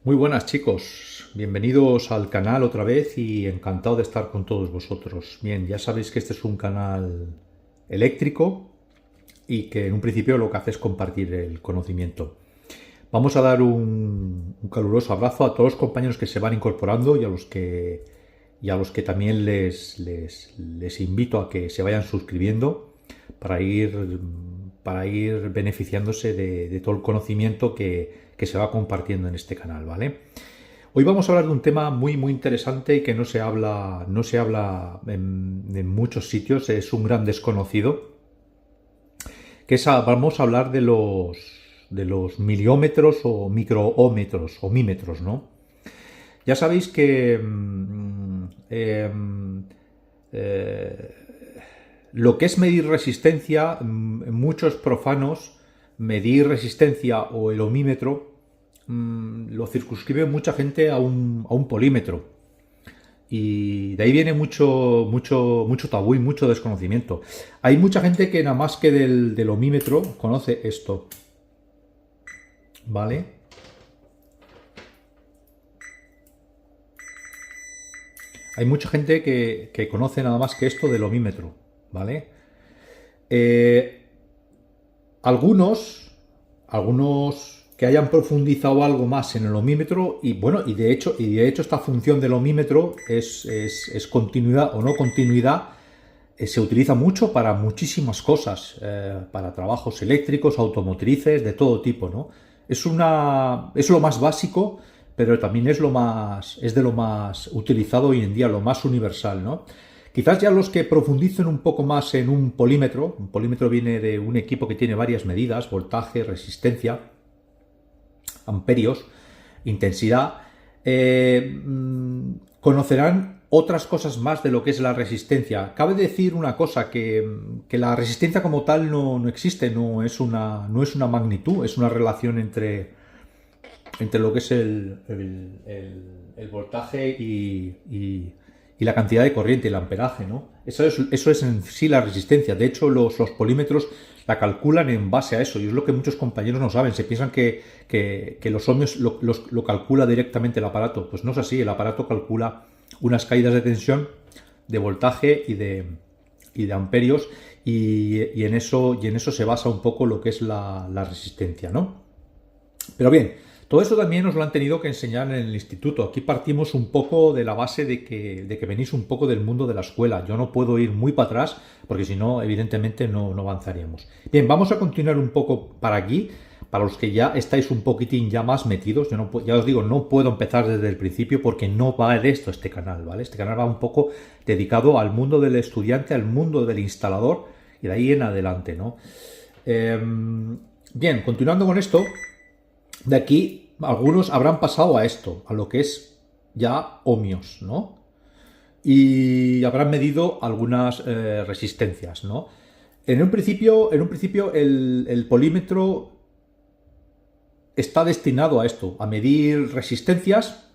Muy buenas chicos, bienvenidos al canal otra vez y encantado de estar con todos vosotros. Bien, ya sabéis que este es un canal eléctrico y que en un principio lo que hace es compartir el conocimiento. Vamos a dar un caluroso abrazo a todos los compañeros que se van incorporando y a los que también les invito a que se vayan suscribiendo para ir beneficiándose de todo el conocimiento que se va compartiendo en este canal, ¿vale? Hoy vamos a hablar de un tema muy interesante y que no se habla en muchos sitios, es un gran desconocido, vamos a hablar de los miliómetros o microómetros o mímetros, ¿no? Ya sabéis que lo que es medir resistencia, muchos profanos, medir resistencia o el ohmímetro lo circunscribe mucha gente a un polímetro. Y de ahí viene mucho tabú y mucho desconocimiento. Hay mucha gente que nada más que del ohmímetro conoce esto. ¿Vale? Hay mucha gente que conoce nada más que esto del ohmímetro. ¿Vale? Algunos que hayan profundizado algo más en el ohmímetro y bueno, y de hecho esta función del ohmímetro es continuidad o no continuidad, se utiliza mucho para muchísimas cosas, para trabajos eléctricos, automotrices, de todo tipo, ¿no? Es lo más básico, pero también es de lo más utilizado hoy en día, lo más universal, ¿no? Quizás ya los que profundicen un poco más en un polímetro viene de un equipo que tiene varias medidas, voltaje, resistencia, amperios, intensidad, conocerán otras cosas más de lo que es la resistencia. Cabe decir una cosa, que la resistencia como tal no existe, no es una magnitud, es una relación entre lo que es el voltaje y la cantidad de corriente, el amperaje, ¿no? Eso es en sí la resistencia. De hecho, los polímetros la calculan en base a eso, y es lo que muchos compañeros no saben. Se piensan que los ohmios lo calcula directamente el aparato. Pues no es así, el aparato calcula unas caídas de tensión, de voltaje y de amperios, y en eso se basa un poco lo que es la resistencia, ¿no? Pero bien, todo eso también nos lo han tenido que enseñar en el instituto. Aquí partimos un poco de la base de que venís un poco del mundo de la escuela. Yo no puedo ir muy para atrás porque si no, evidentemente no avanzaríamos. Bien, vamos a continuar un poco para aquí. Para los que ya estáis un poquitín ya más metidos, ya os digo, no puedo empezar desde el principio porque no va de esto este canal, ¿vale? Este canal va un poco dedicado al mundo del estudiante, al mundo del instalador y de ahí en adelante, ¿no? Bien, continuando con esto. De aquí, algunos habrán pasado a esto, a lo que es ya ohmios, ¿no? Y habrán medido algunas resistencias, ¿no? En un principio el polímetro está destinado a esto, a medir resistencias,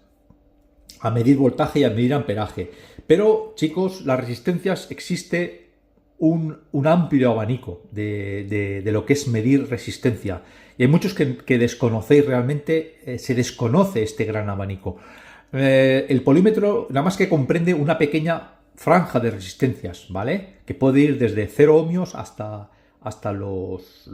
a medir voltaje y a medir amperaje. Pero, chicos, las resistencias existe un amplio abanico de lo que es medir resistencia. Y hay muchos que desconocéis realmente, se desconoce este gran abanico. El polímetro nada más que comprende una pequeña franja de resistencias, ¿vale? Que puede ir desde 0 ohmios hasta los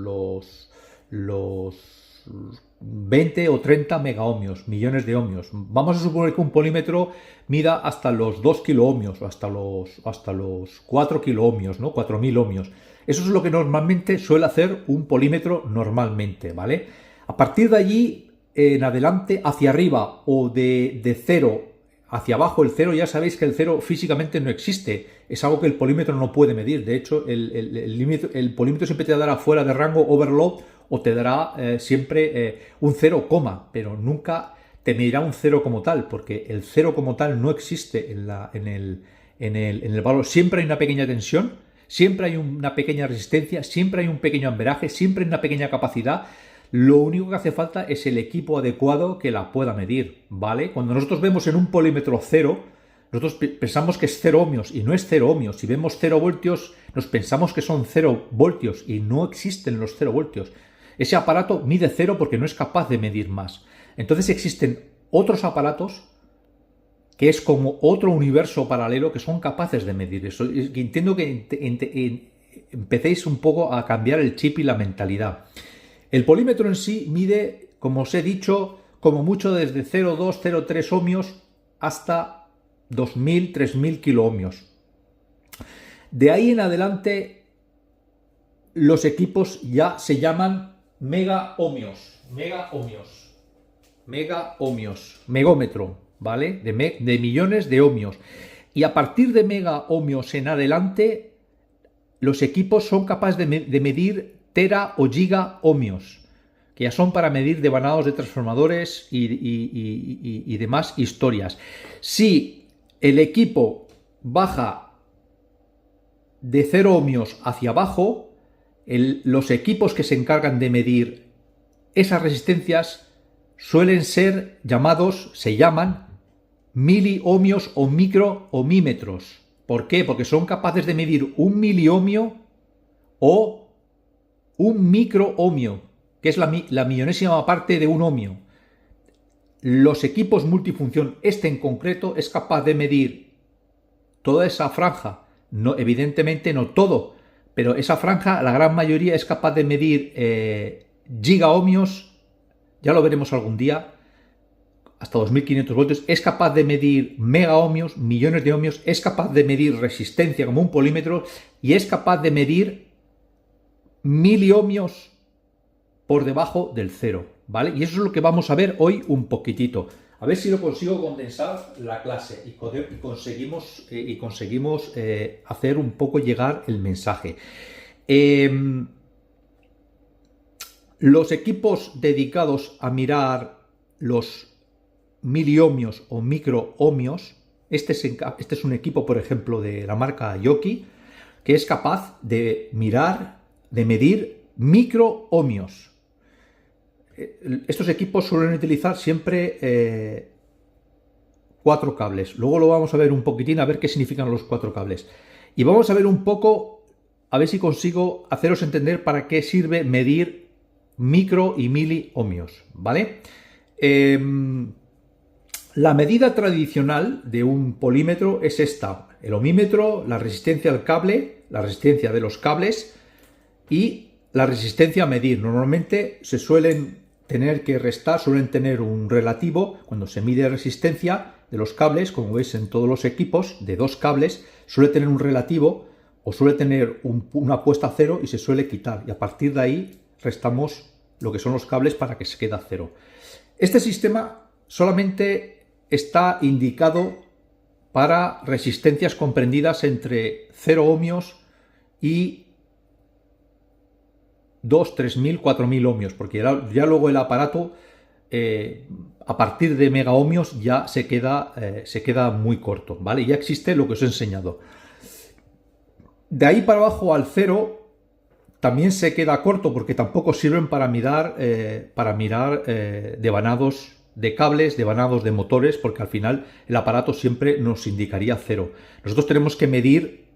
20 o 30 megaohmios, millones de ohmios. Vamos a suponer que un polímetro mida hasta los 2 kiloohmios o hasta los 4 kiloohmios, ¿no? 4000 ohmios. Eso es lo que normalmente suele hacer un polímetro normalmente, ¿vale? A partir de allí en adelante, hacia arriba o de 0 hacia abajo, el 0, ya sabéis que el 0 físicamente no existe. Es algo que el polímetro no puede medir. De hecho, el polímetro siempre te dará fuera de rango, overload, o te dará siempre un 0, pero nunca te medirá un 0 como tal, porque el 0 como tal no existe en el valor. Siempre hay una pequeña tensión, siempre hay una pequeña resistencia, siempre hay un pequeño amperaje, siempre hay una pequeña capacidad. Lo único que hace falta es el equipo adecuado que la pueda medir, ¿vale? Cuando nosotros vemos en un polímetro 0, nosotros pensamos que es 0 ohmios y no es 0 ohmios. Si vemos 0 voltios, nos pensamos que son 0 voltios y no existen los 0 voltios. Ese aparato mide 0 porque no es capaz de medir más. Entonces existen otros aparatos que es como otro universo paralelo que son capaces de medir eso. Entiendo que empecéis un poco a cambiar el chip y la mentalidad. El polímetro en sí mide, como os he dicho, como mucho desde 0,2, 0,3 ohmios hasta 2000, 3000 kiloohmios. De ahí en adelante los equipos ya se llaman megaohmios, megómetro, ¿vale? De millones de ohmios. Y a partir de megaohmios en adelante, los equipos son capaces de medir tera o gigaohmios, que ya son para medir devanados de transformadores y demás historias. Si el equipo baja de 0 ohmios hacia abajo, los equipos que se encargan de medir esas resistencias se llaman miliohmios o microohmímetros. ¿Por qué? Porque son capaces de medir un miliohmio o un microohmio, que es la millonésima parte de un ohmio. Los equipos multifunción, este en concreto, es capaz de medir toda esa franja. No, evidentemente no todo, pero esa franja, la gran mayoría, es capaz de medir gigaohmios, ya lo veremos algún día, hasta 2500 voltios, es capaz de medir megaohmios, millones de ohmios, es capaz de medir resistencia como un polímetro y es capaz de medir miliohmios por debajo del cero, ¿vale? Y eso es lo que vamos a ver hoy un poquitito. A ver si lo consigo condensar la clase y conseguimos hacer un poco llegar el mensaje. Los equipos dedicados a mirar los miliohmios o microohmios, este es un equipo, por ejemplo, de la marca Yoki, que es capaz de medir microohmios. Estos equipos suelen utilizar siempre 4 cables. Luego lo vamos a ver un poquitín, a ver qué significan los 4 cables. Y vamos a ver un poco, a ver si consigo haceros entender para qué sirve medir micro y miliohmios, ¿vale? La medida tradicional de un polímetro es esta: el ohmímetro, la resistencia al cable, la resistencia de los cables y la resistencia a medir. Normalmente se suelen tener que restar, suelen tener un relativo. Cuando se mide resistencia de los cables, como veis en todos los equipos, de 2 cables, suele tener un relativo o suele tener una puesta a cero y se suele quitar. Y a partir de ahí restamos lo que son los cables para que se quede a cero. Este sistema solamente está indicado para resistencias comprendidas entre 0 ohmios y 2, 3000, 4000 ohmios, porque ya luego el aparato a partir de megaohmios ya se queda muy corto, ¿vale? Ya existe lo que os he enseñado. De ahí para abajo al 0 también se queda corto porque tampoco sirven para mirar devanados de cables, devanados de motores, porque al final el aparato siempre nos indicaría 0. Nosotros tenemos que medir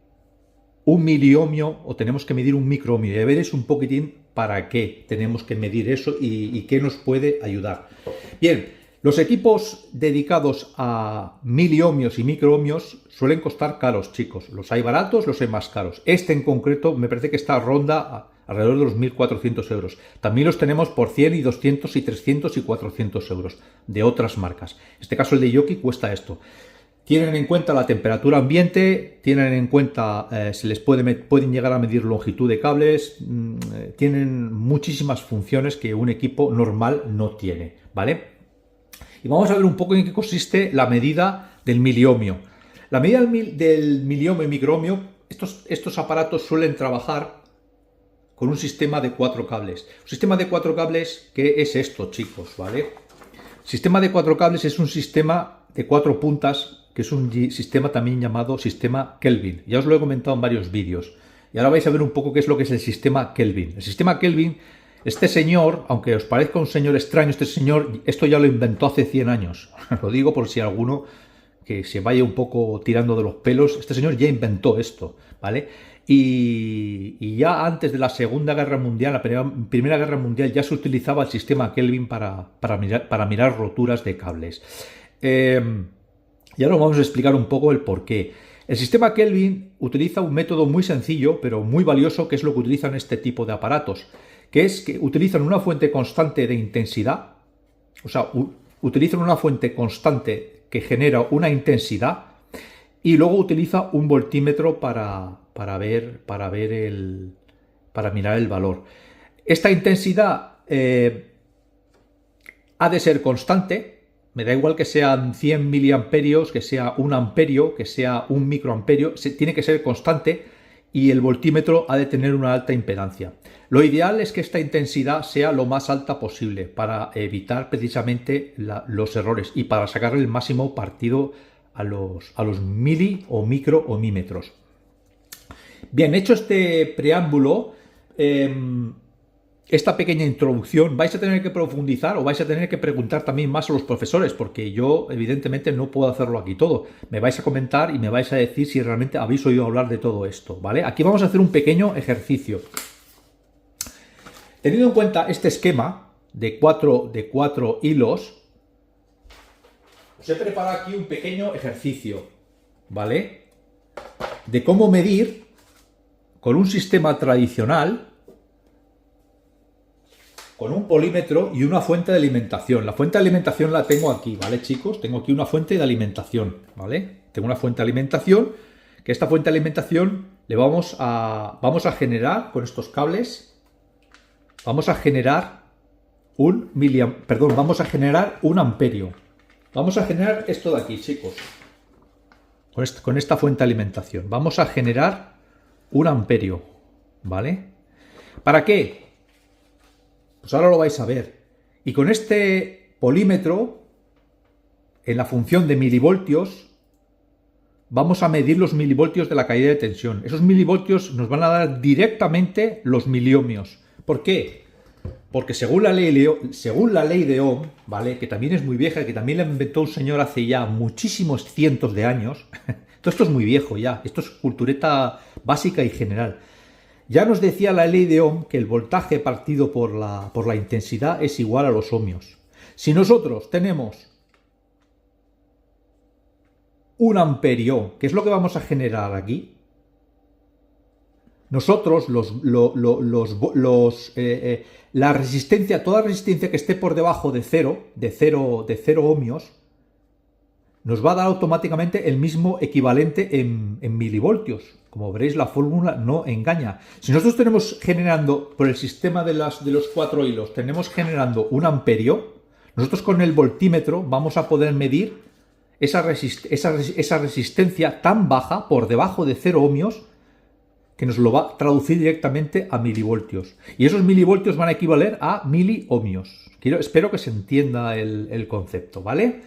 un miliohmio o tenemos que medir un microohmio. Y veréis un poquitín para qué tenemos que medir eso y qué nos puede ayudar. Bien, los equipos dedicados a miliohmios y microohmios suelen costar caros, chicos. Los hay baratos, los hay más caros. Este en concreto me parece que está ronda alrededor de los 1.400 euros. También los tenemos por 100 y 200 y 300 y 400 euros de otras marcas. En este caso el de Yoki cuesta esto. Tienen en cuenta la temperatura ambiente, tienen en cuenta, pueden llegar a medir longitud de cables, tienen muchísimas funciones que un equipo normal no tiene, ¿vale? Y vamos a ver un poco en qué consiste la medida del miliohmio. La medida del miliohmio y microohmio, estos aparatos suelen trabajar con un sistema de 4 cables. Un sistema de 4 cables, ¿qué es esto, chicos? ¿Vale? El sistema de 4 cables es un sistema de 4 puntas, que es un sistema también llamado sistema Kelvin. Ya os lo he comentado en varios vídeos. Y ahora vais a ver un poco qué es lo que es el sistema Kelvin. El sistema Kelvin, este señor, aunque os parezca un señor extraño, esto ya lo inventó hace 100 años. Lo digo por si alguno que se vaya un poco tirando de los pelos. Este señor ya inventó esto, ¿vale? Y ya antes de la Segunda Guerra Mundial, la Primera Guerra Mundial, ya se utilizaba el sistema Kelvin para mirar roturas de cables. Ya nos vamos a explicar un poco el porqué. El sistema Kelvin utiliza un método muy sencillo, pero muy valioso, que es lo que utilizan este tipo de aparatos, que es que utilizan una fuente constante de intensidad, o sea, utilizan una fuente constante que genera una intensidad, y luego utiliza un voltímetro para mirar el valor. Esta intensidad ha de ser constante. Me da igual que sean 100 miliamperios, que sea un amperio, que sea un microamperio, tiene que ser constante, y el voltímetro ha de tener una alta impedancia. Lo ideal es que esta intensidad sea lo más alta posible para evitar precisamente los errores y para sacarle el máximo partido a los mili o micro o mímetros. Bien, hecho este preámbulo, esta pequeña introducción, vais a tener que profundizar o vais a tener que preguntar también más a los profesores, porque yo evidentemente no puedo hacerlo aquí todo. Me vais a comentar y me vais a decir si realmente habéis oído hablar de todo esto, ¿vale? Aquí vamos a hacer un pequeño ejercicio. Teniendo en cuenta este esquema de cuatro hilos, os he preparado aquí un pequeño ejercicio, ¿vale? De cómo medir con un sistema tradicional, con un polímetro y una fuente de alimentación. La fuente de alimentación la tengo aquí, ¿vale, chicos? Tengo aquí una fuente de alimentación, ¿vale? Tengo una fuente de alimentación, que esta fuente de alimentación le vamos a generar con estos cables, vamos a generar un amperio. Vamos a generar esto de aquí, chicos. Con esta fuente de alimentación. Vamos a generar un amperio, ¿vale? ¿Para qué? Pues ahora lo vais a ver. Y con este polímetro, en la función de milivoltios, vamos a medir los milivoltios de la caída de tensión. Esos milivoltios nos van a dar directamente los miliohmios. ¿Por qué? Porque según la ley de Ohm, ¿vale? Que también es muy vieja, que también la inventó un señor hace ya muchísimos cientos de años. Todo esto es muy viejo ya. Esto es cultureta básica y general. Ya nos decía la ley de Ohm que el voltaje partido por la intensidad es igual a los ohmios. Si nosotros tenemos un amperio, que es lo que vamos a generar aquí, nosotros la resistencia, toda resistencia que esté por debajo de cero ohmios, nos va a dar automáticamente el mismo equivalente en milivoltios. Como veréis, la fórmula no engaña. Si nosotros tenemos generando, por el sistema de los cuatro hilos, tenemos generando un amperio, nosotros con el voltímetro vamos a poder medir esa resistencia tan baja, por debajo de 0 ohmios, que nos lo va a traducir directamente a milivoltios. Y esos milivoltios van a equivaler a miliohmios. Espero que se entienda el concepto, ¿vale?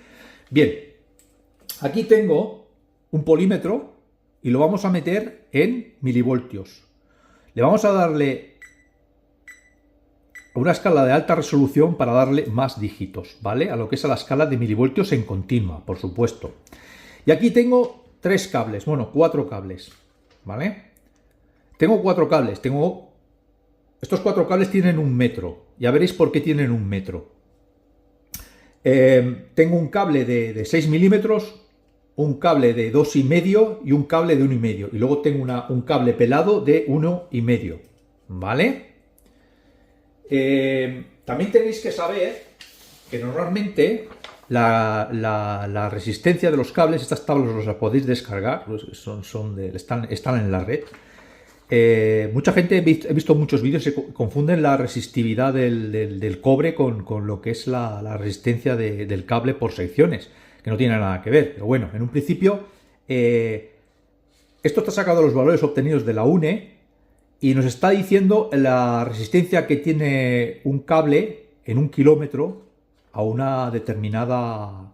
Bien, aquí tengo un polímetro y lo vamos a meter en milivoltios. Le vamos a darle a una escala de alta resolución para darle más dígitos, ¿vale? A lo que es a la escala de milivoltios en continua, por supuesto. Y aquí tengo 3 cables, bueno, 4 cables, ¿vale? Tengo 4 cables, estos 4 cables tienen 1 metro. Ya veréis por qué tienen 1 metro. Tengo un cable de 6 milímetros, un cable de 2,5 y un cable de 1,5. Y luego tengo un cable pelado de 1,5. ¿Vale? También tenéis que saber que normalmente la resistencia de los cables, estas tablas os las podéis descargar, están en la red. Mucha gente, he visto muchos vídeos, se confunden la resistividad del cobre con lo que es la resistencia del cable por secciones, que no tiene nada que ver. Pero bueno, en un principio, esto está sacado de los valores obtenidos de la UNE y nos está diciendo la resistencia que tiene un cable en 1 kilómetro a una determinada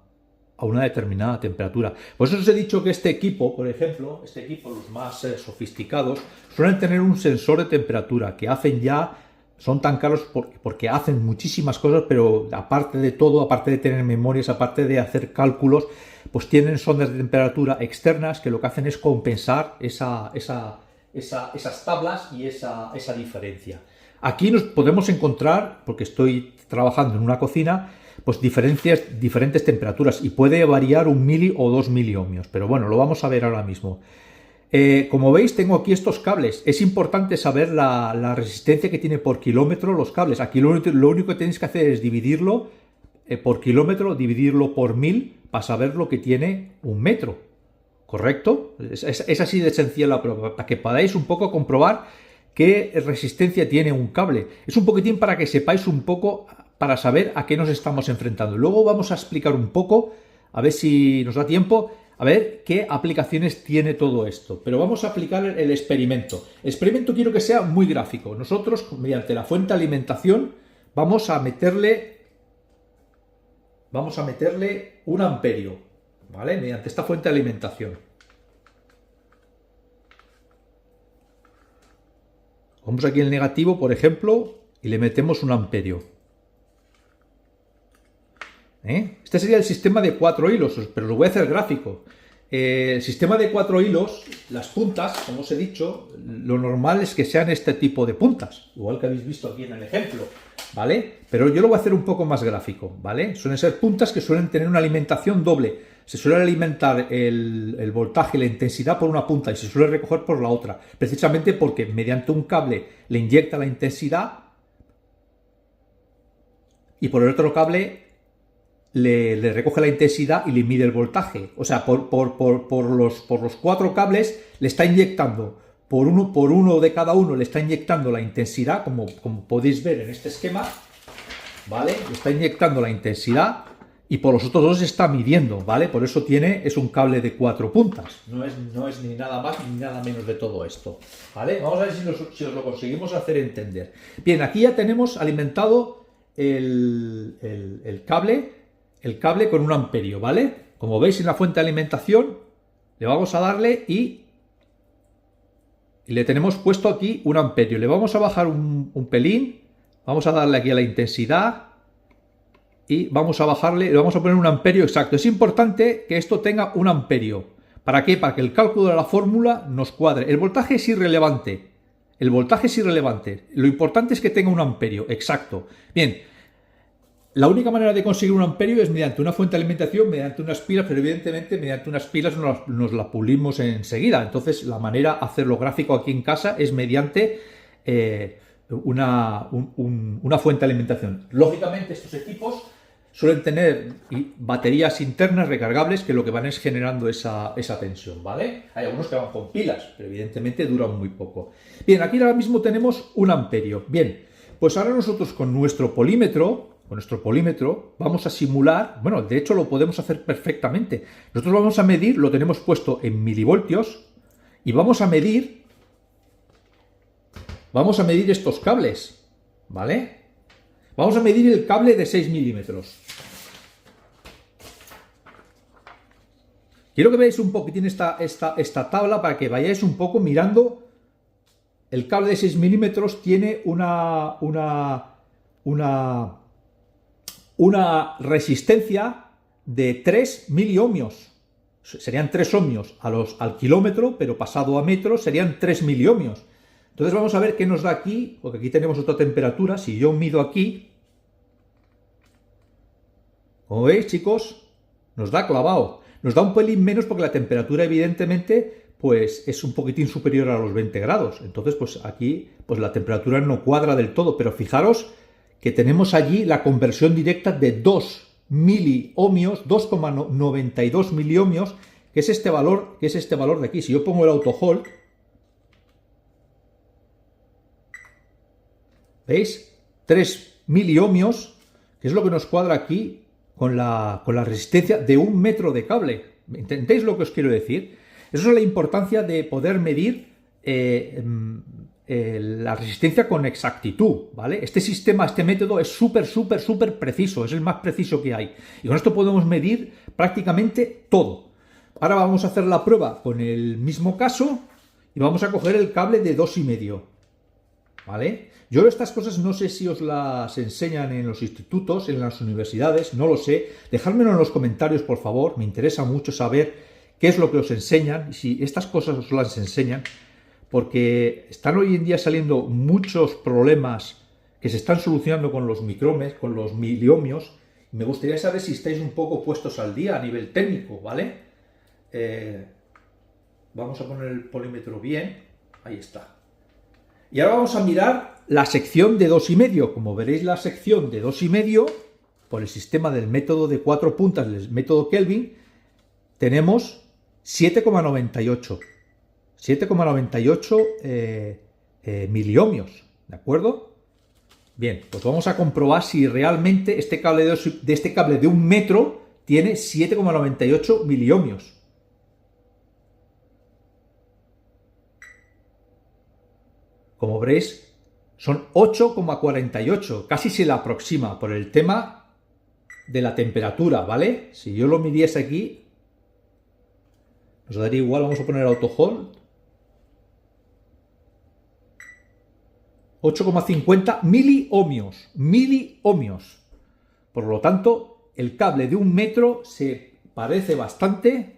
temperatura. Por eso os he dicho que este equipo, por ejemplo, los más sofisticados, suelen tener un sensor de temperatura que hacen ya, Son tan caros porque hacen muchísimas cosas, pero aparte de todo, aparte de tener memorias, aparte de hacer cálculos, pues tienen sondas de temperatura externas que lo que hacen es compensar esas tablas y esa diferencia. Aquí nos podemos encontrar, porque estoy trabajando en una cocina, pues diferentes temperaturas y puede variar 1 mili o 2 miliohmios, pero bueno, lo vamos a ver ahora mismo. Como veis, tengo aquí estos cables. Es importante saber la resistencia que tiene por kilómetro los cables. Aquí lo único que tenéis que hacer es dividirlo por kilómetro, dividirlo por 1000 para saber lo que tiene un metro. ¿Correcto? Es así de sencilla la prueba, para que podáis un poco comprobar qué resistencia tiene un cable. Es un poquitín para que sepáis un poco, para saber a qué nos estamos enfrentando. Luego vamos a explicar un poco, a ver si nos da tiempo, a ver qué aplicaciones tiene todo esto. Pero vamos a aplicar el experimento. El experimento quiero que sea muy gráfico. Nosotros, mediante la fuente de alimentación, vamos a meterle 1 amperio, ¿vale? Mediante esta fuente de alimentación. Vamos aquí en el negativo, por ejemplo, y le metemos 1 amperio. Este sería el sistema de 4 hilos, pero lo voy a hacer gráfico. El sistema de 4 hilos, las puntas, como os he dicho, lo normal es que sean este tipo de puntas, igual que habéis visto aquí en el ejemplo, ¿vale? Pero yo lo voy a hacer un poco más gráfico, ¿vale? Suelen ser puntas que suelen tener una alimentación doble. Se suele alimentar el voltaje y la intensidad por una punta y se suele recoger por la otra, precisamente porque mediante un cable le inyecta la intensidad y por el otro cable le recoge la intensidad y le mide el voltaje. O sea, por los 4 cables le está inyectando, por uno de cada uno le está inyectando la intensidad, como podéis ver en este esquema, ¿vale? Le está inyectando la intensidad y por los otros 2 está midiendo, ¿vale? Por eso es un cable de 4 puntas. No es ni nada más ni nada menos de todo esto, ¿vale? Vamos a ver si os lo conseguimos hacer entender. Bien, aquí ya tenemos alimentado el cable con 1 amperio, ¿vale? Como veis en la fuente de alimentación, le vamos a darle y le tenemos puesto aquí 1 amperio. Le vamos a bajar un pelín, vamos a darle aquí a la intensidad y vamos a bajarle, le vamos a poner 1 amperio exacto. Es importante que esto tenga 1 amperio. ¿Para qué? Para que el cálculo de la fórmula nos cuadre. El voltaje es irrelevante. Lo importante es que tenga 1 amperio exacto. Bien. La única manera de conseguir 1 amperio es mediante una fuente de alimentación, mediante unas pilas, pero evidentemente mediante unas pilas nos la pulimos enseguida. Entonces la manera de hacerlo gráfico aquí en casa es mediante una fuente de alimentación. Lógicamente estos equipos suelen tener baterías internas recargables que lo que van es generando esa tensión, ¿vale? Hay algunos que van con pilas, pero evidentemente duran muy poco. Bien, aquí ahora mismo tenemos 1 amperio. Bien, pues ahora nosotros con nuestro polímetro vamos a simular, bueno, de hecho lo podemos hacer perfectamente. Nosotros vamos a medir, lo tenemos puesto en milivoltios y vamos a medir estos cables, ¿vale? Vamos a medir el cable de 6 milímetros. Quiero que veáis un poquitín esta tabla para que vayáis un poco mirando. El cable de 6 milímetros tiene una resistencia de 3 miliohmios. Serían 3 ohmios al kilómetro, pero pasado a metros serían 3 miliohmios. Entonces vamos a ver qué nos da aquí, porque aquí tenemos otra temperatura. Si yo mido aquí, como veis, chicos, nos da clavado. Nos da un pelín menos porque la temperatura, evidentemente, pues es un poquitín superior a los 20 grados. Entonces, pues aquí pues la temperatura no cuadra del todo, pero fijaros que tenemos allí la conversión directa de 2 miliohmios, 2,92 miliohmios, que es este valor de aquí. Si yo pongo el autohold, ¿veis? 3 miliohmios, que es lo que nos cuadra aquí con la resistencia de 1 metro de cable. ¿Entendéis lo que os quiero decir? Eso es la importancia de poder medir la resistencia con exactitud, ¿vale? Este método es súper preciso, es el más preciso que hay. Y con esto podemos medir prácticamente todo. Ahora vamos a hacer la prueba con el mismo caso y vamos a coger el cable de 2,5. ¿vale? Yo estas cosas no sé si os las enseñan en los institutos, en las universidades, no lo sé. Dejádmelo en los comentarios, por favor, me interesa mucho saber qué es lo que os enseñan y si estas cosas os las enseñan, porque están hoy en día saliendo muchos problemas que se están solucionando con los micromes, con los miliohmios. Me gustaría saber si estáis un poco puestos al día a nivel técnico, ¿vale? Vamos a poner el polímetro bien, ahí está. Y ahora vamos a mirar la sección de 2,5. Como veréis, la sección de 2,5, por el sistema del método de 4 puntas, del método Kelvin, tenemos 7,98. 7,98 miliohmios, ¿de acuerdo? Bien, pues vamos a comprobar si realmente este cable de 1 metro tiene 7,98 miliohmios. Como veréis, son 8,48, casi se le aproxima por el tema de la temperatura, ¿vale? Si yo lo midiese aquí, nos daría igual, vamos a poner auto hold. 8,50 miliohmios. Por lo tanto, el cable de 1 metro se parece bastante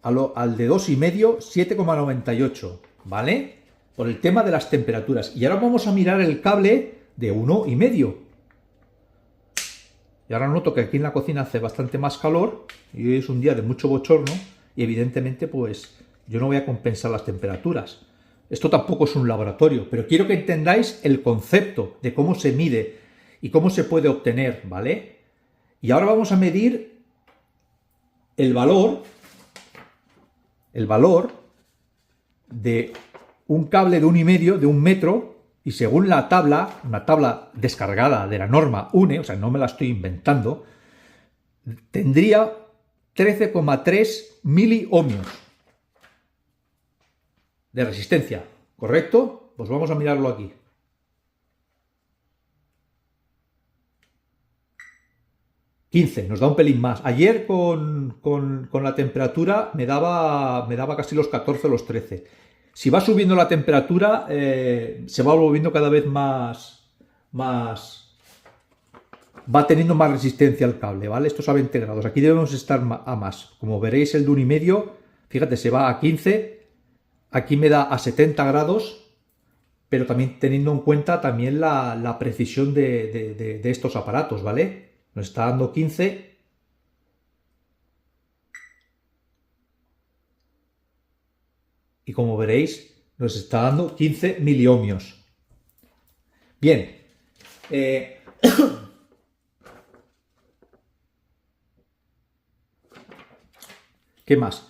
al de 2,5, 7,98, ¿vale? Por el tema de las temperaturas. Y ahora vamos a mirar el cable de 1,5. Y ahora noto que aquí en la cocina hace bastante más calor y hoy es un día de mucho bochorno y evidentemente pues yo no voy a compensar las temperaturas. Esto tampoco es un laboratorio, pero quiero que entendáis el concepto de cómo se mide y cómo se puede obtener, ¿vale? Y ahora vamos a medir el valor de un cable de 1,5, de 1 metro, y según la tabla, una tabla descargada de la norma UNE, o sea, no me la estoy inventando, tendría 13,3 miliohmios de resistencia, ¿correcto? Pues vamos a mirarlo aquí. Nos da un pelín más. Ayer con la temperatura me daba casi los 14 o los 13. Si va subiendo la temperatura, se va volviendo cada vez más... Va teniendo más resistencia al cable, ¿vale? Esto es a 20 grados. Aquí debemos estar a más. Como veréis, el de 1,5, fíjate, se va a 15. Aquí me da a 70 grados, pero también teniendo en cuenta también la precisión de estos aparatos, ¿vale? Nos está dando 15. Y como veréis, nos está dando 15 miliohmios. Bien. ¿Qué más?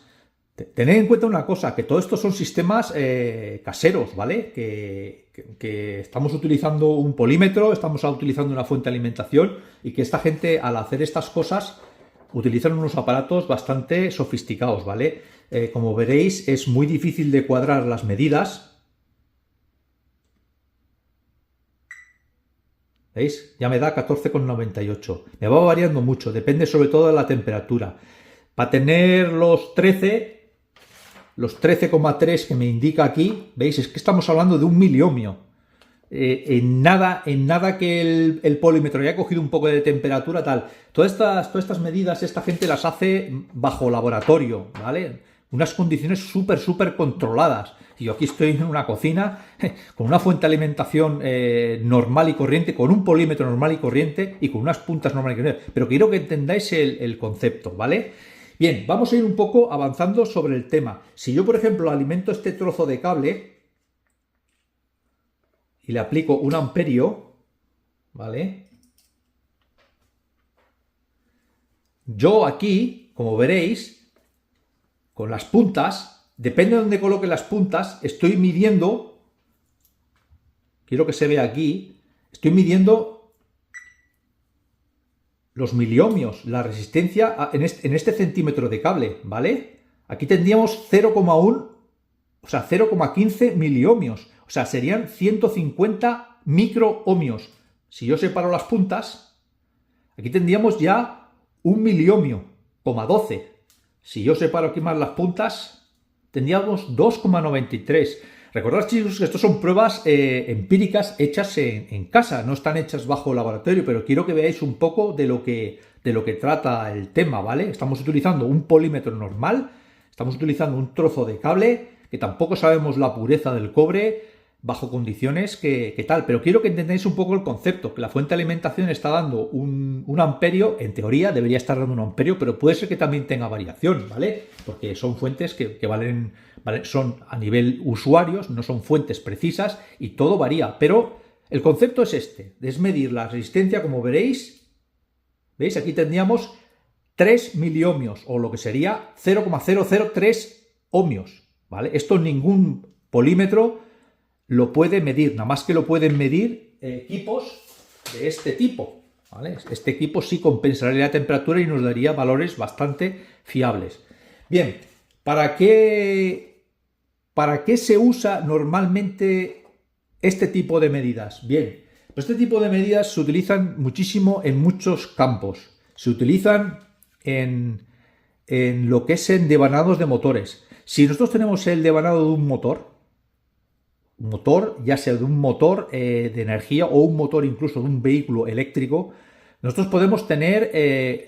Tened en cuenta una cosa, que todo esto son sistemas caseros, ¿vale? Que estamos utilizando un polímetro, estamos utilizando una fuente de alimentación y que esta gente, al hacer estas cosas, utilizan unos aparatos bastante sofisticados, ¿vale? Como veréis, es muy difícil de cuadrar las medidas. ¿Veis? Ya me da 14,98. Me va variando mucho, depende sobre todo de la temperatura. Para tener los 13,3 que me indica aquí, ¿veis? Es que estamos hablando de 1 miliohmio. En nada que el polímetro haya cogido un poco de temperatura, tal. Todas estas medidas, esta gente las hace bajo laboratorio, ¿vale? Unas condiciones súper controladas. Y yo aquí estoy en una cocina con una fuente de alimentación normal y corriente, con un polímetro normal y corriente y con unas puntas normales y corrientes. Pero quiero que entendáis el concepto, ¿vale? Bien, vamos a ir un poco avanzando sobre el tema. Si yo, por ejemplo, alimento este trozo de cable y le aplico 1 amperio, ¿vale? Yo aquí, como veréis, con las puntas, depende de dónde coloque las puntas, estoy midiendo, quiero que se vea aquí, estoy midiendo los miliohmios, la resistencia en este centímetro de cable, ¿vale? Aquí tendríamos 0,1, o sea, 0,15 miliohmios, o sea, serían 150 microohmios. Si yo separo las puntas, aquí tendríamos ya 1 miliohmio, 12. Si yo separo aquí más las puntas, tendríamos 2,93. Recordad, chicos, que estos son pruebas empíricas hechas en casa, no están hechas bajo laboratorio, pero quiero que veáis un poco de lo que trata el tema, ¿vale? Estamos utilizando un polímetro normal, estamos utilizando un trozo de cable, que tampoco sabemos la pureza del cobre, bajo condiciones que tal, pero quiero que entendáis un poco el concepto, que la fuente de alimentación está dando un amperio, en teoría debería estar dando un amperio, pero puede ser que también tenga variación, ¿vale? Porque son fuentes que valen, son a nivel usuarios, no son fuentes precisas y todo varía, pero el concepto es este, es medir la resistencia, como veréis, ¿veis? Aquí tendríamos 3 miliohmios, o lo que sería 0,003 ohmios, ¿vale? Esto ningún polímetro lo puede medir, nada más que lo pueden medir equipos de este tipo, ¿vale? Este equipo sí compensaría la temperatura y nos daría valores bastante fiables. Bien, ¿para qué se usa normalmente este tipo de medidas? Bien, pues este tipo de medidas se utilizan muchísimo en muchos campos. Se utilizan en lo que es en devanados de motores. Si nosotros tenemos el devanado de un motor, ya sea de un motor de energía o un motor incluso de un vehículo eléctrico, nosotros podemos tener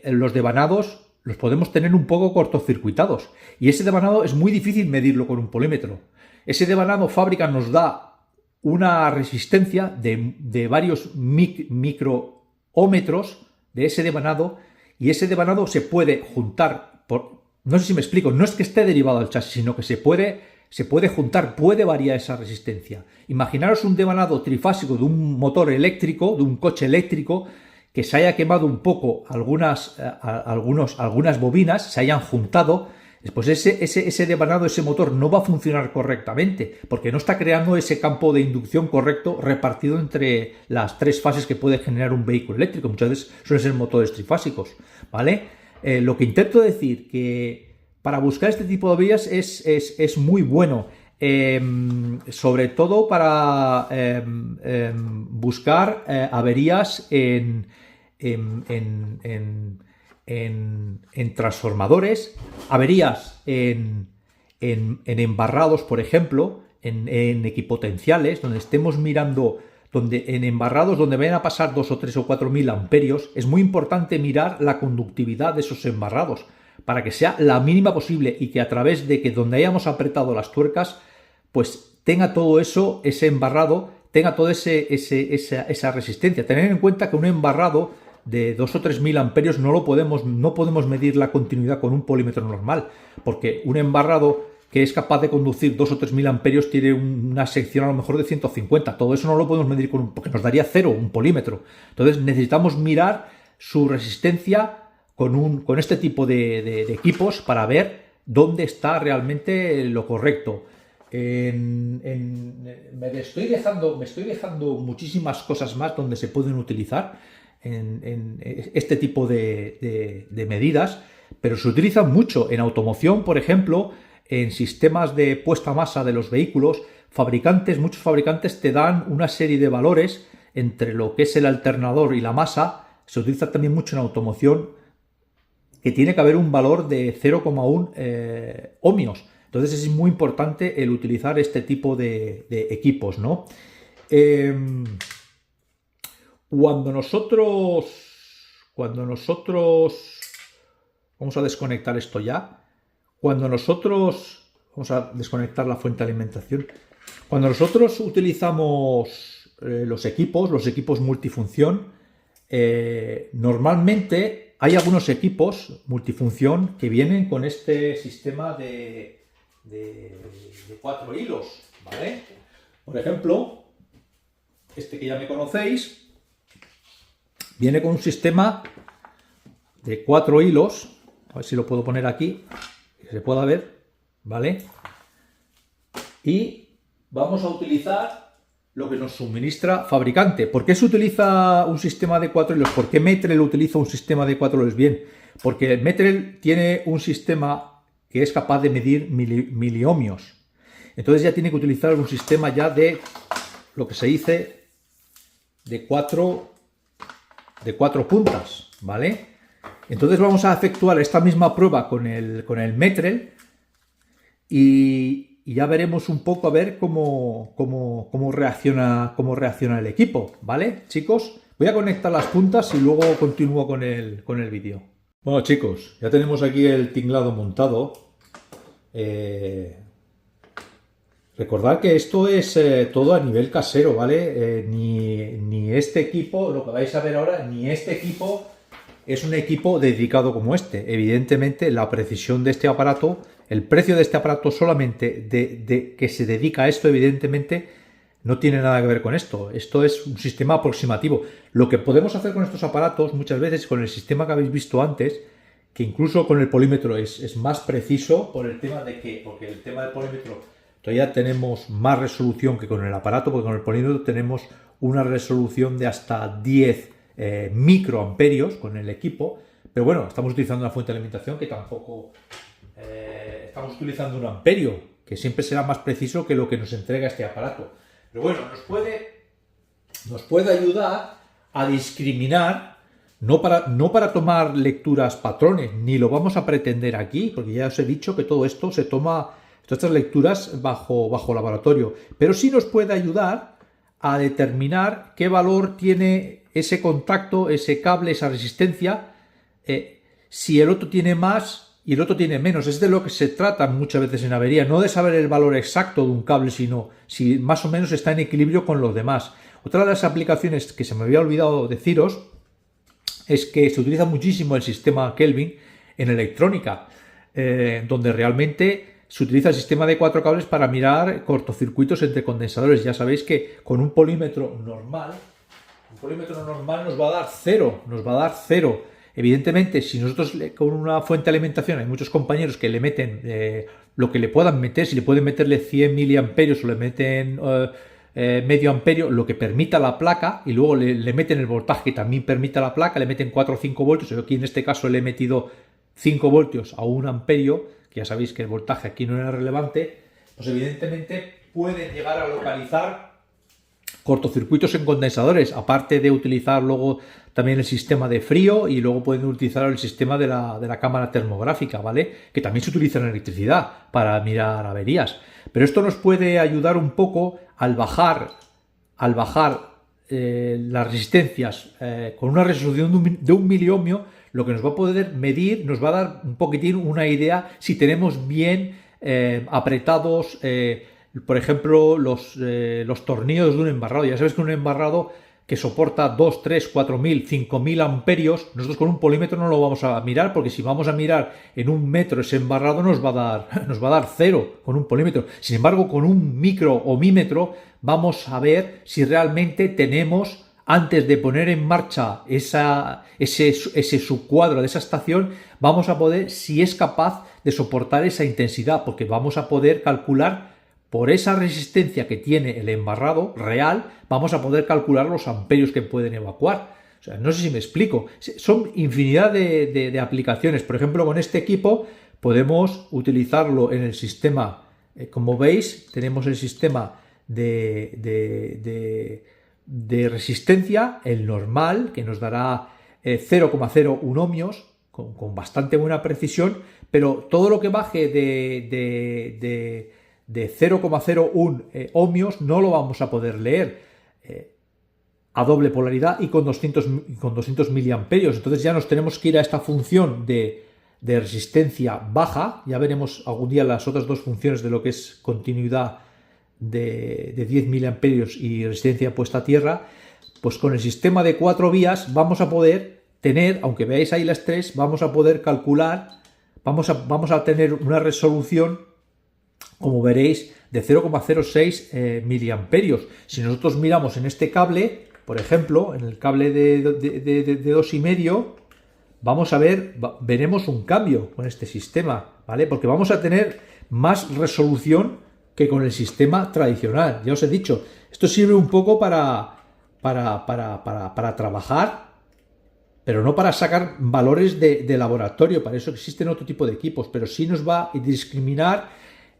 los devanados, los podemos tener un poco cortocircuitados. Y ese devanado es muy difícil medirlo con un polímetro. Ese devanado fábrica nos da una resistencia de varios microómetros de ese devanado, y ese devanado se puede juntar no sé si me explico, no es que esté derivado del chasis, sino que se puede juntar, puede variar esa resistencia. Imaginaros un devanado trifásico de un motor eléctrico, de un coche eléctrico, que se haya quemado un poco algunas bobinas, se hayan juntado, pues ese devanado, ese motor no va a funcionar correctamente, porque no está creando ese campo de inducción correcto repartido entre las 3 fases que puede generar un vehículo eléctrico. Muchas veces suelen ser motores trifásicos, ¿vale? Lo que intento decir que para buscar este tipo de vías es muy bueno, sobre todo para buscar averías en transformadores, averías en embarrados, por ejemplo, en equipotenciales, donde estemos mirando, en embarrados donde vayan a pasar 2 o 3 o 4 mil amperios. Es muy importante mirar la conductividad de esos embarrados para que sea la mínima posible y que a través de que donde hayamos apretado las tuercas, pues tenga todo eso, ese embarrado, tenga toda esa resistencia. Tener en cuenta que un embarrado de 2 o 3 mil amperios no podemos medir la continuidad con un polímetro normal, porque un embarrado que es capaz de conducir 2 o 3 mil amperios tiene una sección a lo mejor de 150. Todo eso no lo podemos medir porque nos daría cero un polímetro. Entonces necesitamos mirar su resistencia con este tipo de equipos para ver dónde está realmente lo correcto. Me estoy dejando muchísimas cosas más donde se pueden utilizar en este tipo de medidas, pero se utilizan mucho en automoción, por ejemplo, en sistemas de puesta a masa de los vehículos. Muchos fabricantes te dan una serie de valores entre lo que es el alternador y la masa. Se utiliza también mucho en automoción, que tiene que haber un valor de 0,1 ohmios. Entonces es muy importante el utilizar este tipo de equipos, ¿no? Cuando nosotros vamos a desconectar esto ya. Vamos a desconectar la fuente de alimentación. Cuando nosotros utilizamos los equipos multifunción, normalmente hay algunos equipos multifunción que vienen con este sistema de 4 hilos, ¿vale? Por ejemplo, este que ya me conocéis, viene con un sistema de 4 hilos. A ver si lo puedo poner aquí, que se pueda ver, ¿vale? Y vamos a utilizar lo que nos suministra fabricante. ¿Por qué se utiliza un sistema de 4 hilos? ¿Por qué Metrel utiliza un sistema de 4 hilos? Bien, porque Metrel tiene un sistema que es capaz de medir miliohmios. Entonces ya tiene que utilizar un sistema ya de lo que se dice de cuatro puntas, ¿vale? Entonces vamos a efectuar esta misma prueba con el Metrel y y ya veremos un poco a ver cómo reacciona el equipo, ¿vale, chicos? Voy a conectar las puntas y luego continúo con el vídeo. Bueno, chicos, ya tenemos aquí el tinglado montado. Recordad que esto es todo a nivel casero, ¿vale? Ni este equipo, lo que vais a ver ahora, ni este equipo es un equipo dedicado como este. Evidentemente, la precisión de este aparato, el precio de este aparato solamente de que se dedica a esto, evidentemente, no tiene nada que ver con esto. Esto es un sistema aproximativo. Lo que podemos hacer con estos aparatos, muchas veces con el sistema que habéis visto antes, que incluso con el polímetro es más preciso por el tema de que, porque el tema del polímetro todavía tenemos más resolución que con el aparato, porque con el polímetro tenemos una resolución de hasta 10 microamperios con el equipo, pero bueno, estamos utilizando una fuente de alimentación que tampoco estamos utilizando un amperio, que siempre será más preciso que lo que nos entrega este aparato. Pero bueno, nos puede ayudar a discriminar, no para tomar lecturas patrones, ni lo vamos a pretender aquí, porque ya os he dicho que todo esto se toma, todas estas lecturas bajo laboratorio, pero sí nos puede ayudar a determinar qué valor tiene ese contacto, ese cable, esa resistencia, si el otro tiene más y el otro tiene menos. Es de lo que se trata muchas veces en avería, no de saber el valor exacto de un cable, sino si más o menos está en equilibrio con los demás. Otra de las aplicaciones que se me había olvidado deciros es que se utiliza muchísimo el sistema Kelvin en electrónica, donde realmente se utiliza el sistema de 4 cables para mirar cortocircuitos entre condensadores. Ya sabéis que con un polímetro normal nos va a dar cero. Evidentemente, si nosotros con una fuente de alimentación, hay muchos compañeros que le meten lo que le puedan meter, si le pueden meterle 100 miliamperios o le meten medio amperio, lo que permita la placa, y luego le meten el voltaje que también permita la placa, le meten 4 o 5 voltios. Yo aquí en este caso le he metido 5 voltios a 1 amperio, que ya sabéis que el voltaje aquí no era relevante, pues evidentemente pueden llegar a localizar cortocircuitos en condensadores, aparte de utilizar luego también el sistema de frío, y luego pueden utilizar el sistema de la cámara termográfica, ¿vale? Que también se utiliza en electricidad para mirar averías. Pero esto nos puede ayudar un poco al bajar las resistencias con una resolución de un miliohmio, lo que nos va a poder medir, nos va a dar un poquitín una idea si tenemos bien apretados, por ejemplo, los tornillos de un embarrado. Ya sabes que un embarrado que soporta 2, 3, 4.000, 5.000 amperios, nosotros con un polímetro no lo vamos a mirar, porque si vamos a mirar en un metro ese embarrado nos va a dar cero con un polímetro. Sin embargo, con un micro o mímetro vamos a ver si realmente tenemos, antes de poner en marcha ese subcuadro de esa estación, vamos a poder, si es capaz de soportar esa intensidad, porque vamos a poder calcular por esa resistencia que tiene el embarrado real, vamos a poder calcular los amperios que pueden evacuar. O sea, no sé si me explico. Son infinidad de aplicaciones. Por ejemplo, con este equipo podemos utilizarlo en el sistema, como veis, tenemos el sistema de resistencia, el normal, que nos dará 0,01 ohmios, con bastante buena precisión, pero todo lo que baje de 0,01 ohmios no lo vamos a poder leer a doble polaridad y con 200 miliamperios. Entonces ya nos tenemos que ir a esta función de resistencia baja. Ya veremos algún día las otras dos funciones de lo que es continuidad de 10 miliamperios y resistencia puesta a tierra. Pues con el sistema de 4 vías vamos a poder tener, aunque veáis ahí las 3, vamos a poder calcular, vamos a tener una resolución, como veréis, de 0,06 miliamperios. Si nosotros miramos en este cable, por ejemplo, en el cable de 2,5, vamos a ver, veremos un cambio con este sistema, ¿vale? Porque vamos a tener más resolución que con el sistema tradicional. Ya os he dicho, esto sirve un poco para trabajar, pero no para sacar valores de laboratorio. Para eso existen otro tipo de equipos, pero sí nos va a discriminar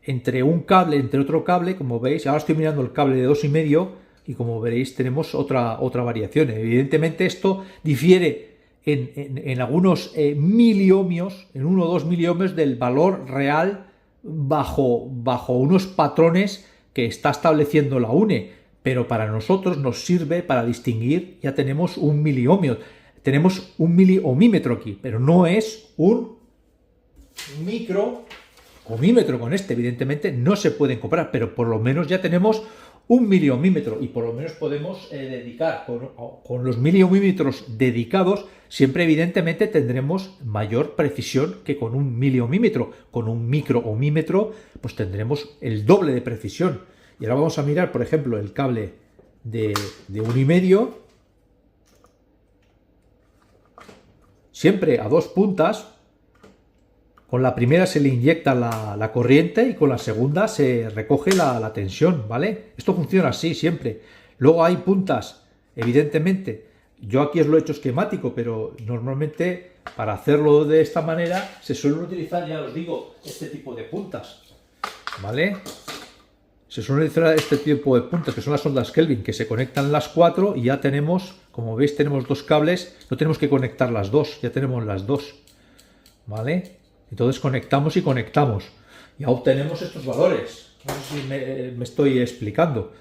entre un cable, entre otro cable, como veis. Ahora estoy mirando el cable de 2,5 y como veréis tenemos otra variación. Evidentemente esto difiere en algunos miliohmios, en 1 o 2 miliohmios del valor real bajo unos patrones que está estableciendo la UNE, pero para nosotros nos sirve para distinguir, ya tenemos un miliohmio, tenemos un miliohmímetro aquí, pero no es un micro-ohmímetro. Con este evidentemente no se pueden comprar, pero por lo menos ya tenemos un miliohmímetro y por lo menos podemos dedicar con los miliohmímetros dedicados, siempre evidentemente tendremos mayor precisión que con un miliohmímetro. Con un micro-ohmímetro pues tendremos el doble de precisión. Y ahora vamos a mirar, por ejemplo, el cable de 1,5, siempre a dos puntas. Con la primera se le inyecta la corriente y con la segunda se recoge la tensión, ¿vale? Esto funciona así siempre. Luego hay puntas, evidentemente. Yo aquí os lo he hecho esquemático, pero normalmente para hacerlo de esta manera se suelen utilizar, ya os digo, este tipo de puntas, ¿vale? Se suelen utilizar este tipo de puntas, que son las ondas Kelvin, que se conectan las 4 y ya tenemos, como veis, tenemos dos cables, no tenemos que conectar las dos, ya tenemos las dos, ¿vale? Entonces conectamos y conectamos. Ya obtenemos estos valores. No sé si me estoy explicando.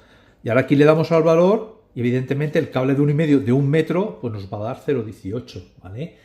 Y ahora aquí le damos al valor y evidentemente el cable de 1,5 de 1 metro pues nos va a dar 0,18, ¿vale?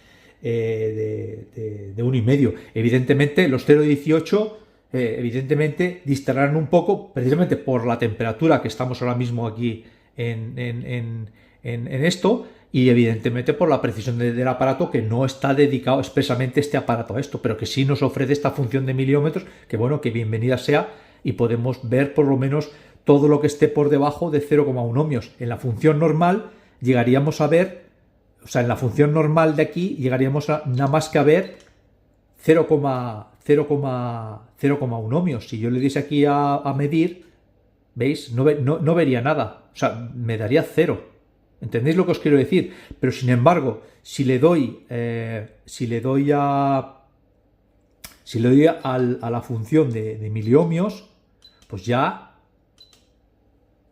De 1,5. Evidentemente los 0,18 evidentemente distarán un poco precisamente por la temperatura que estamos ahora mismo aquí en esto. Y evidentemente por la precisión del aparato, que no está dedicado expresamente este aparato a esto, pero que sí nos ofrece esta función de miliómetros, que bueno, que bienvenida sea, y podemos ver por lo menos todo lo que esté por debajo de 0,1 ohmios. En la función normal llegaríamos a ver, o sea, en la función normal de aquí llegaríamos a nada más que a ver 0,1 ohmios. Si yo le diese aquí a medir, ¿veis? No vería nada, o sea, me daría 0. ¿Entendéis lo que os quiero decir? Pero sin embargo, si le doy a la función de miliohmios, pues ya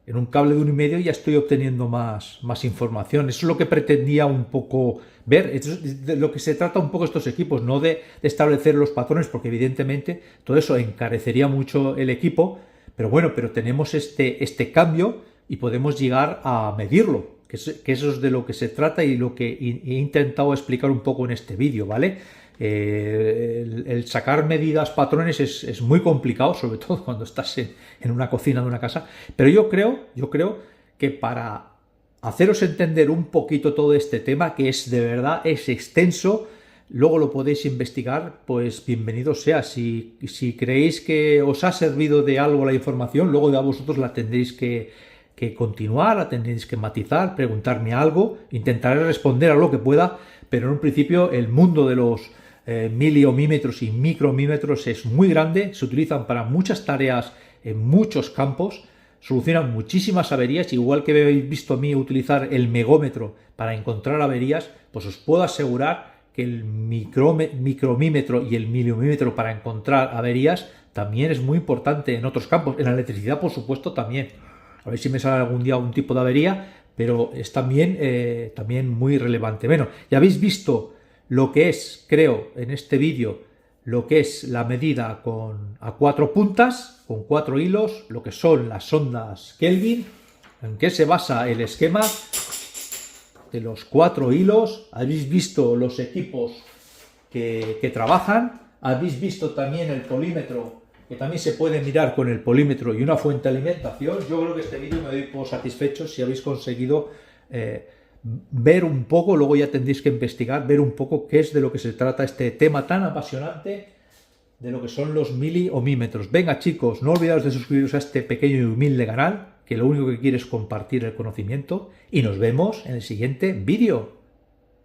en un cable de 1,5 ya estoy obteniendo más información. Eso es lo que pretendía un poco ver. Es de lo que se trata un poco estos equipos, no de establecer los patrones, porque evidentemente todo eso encarecería mucho el equipo. Pero bueno, pero tenemos este cambio y podemos llegar a medirlo. Que eso es de lo que se trata y lo que he intentado explicar un poco en este vídeo, ¿vale? El sacar medidas, patrones es muy complicado, sobre todo cuando estás en una cocina de una casa, pero yo creo que para haceros entender un poquito todo este tema, que es de verdad, es extenso, luego lo podéis investigar, pues bienvenido sea. Si creéis que os ha servido de algo la información, luego ya vosotros la tendréis que continuar, la tendréis que matizar, preguntarme algo, intentaré responder a lo que pueda, pero en un principio el mundo de los miliohmímetros y microhmímetros es muy grande, se utilizan para muchas tareas en muchos campos, solucionan muchísimas averías, igual que habéis visto a mí utilizar el megómetro para encontrar averías, pues os puedo asegurar que el microhmímetro y el miliohmímetro para encontrar averías también es muy importante en otros campos, en la electricidad por supuesto también. A ver si me sale algún día un tipo de avería, pero es también muy relevante. Bueno, ya habéis visto lo que es, creo, en este vídeo, lo que es la medida a 4 puntas, con 4 hilos, lo que son las ondas Kelvin, en qué se basa el esquema de los 4 hilos. Habéis visto los equipos que trabajan, habéis visto también el polímetro, que también se puede mirar con el polímetro y una fuente de alimentación. Yo creo que este vídeo me doy por satisfecho si habéis conseguido ver un poco, luego ya tendréis que investigar, ver un poco qué es de lo que se trata este tema tan apasionante de lo que son los miliohmímetros. Venga chicos, no olvidaos de suscribiros a este pequeño y humilde canal, que lo único que quiere es compartir el conocimiento, y nos vemos en el siguiente vídeo.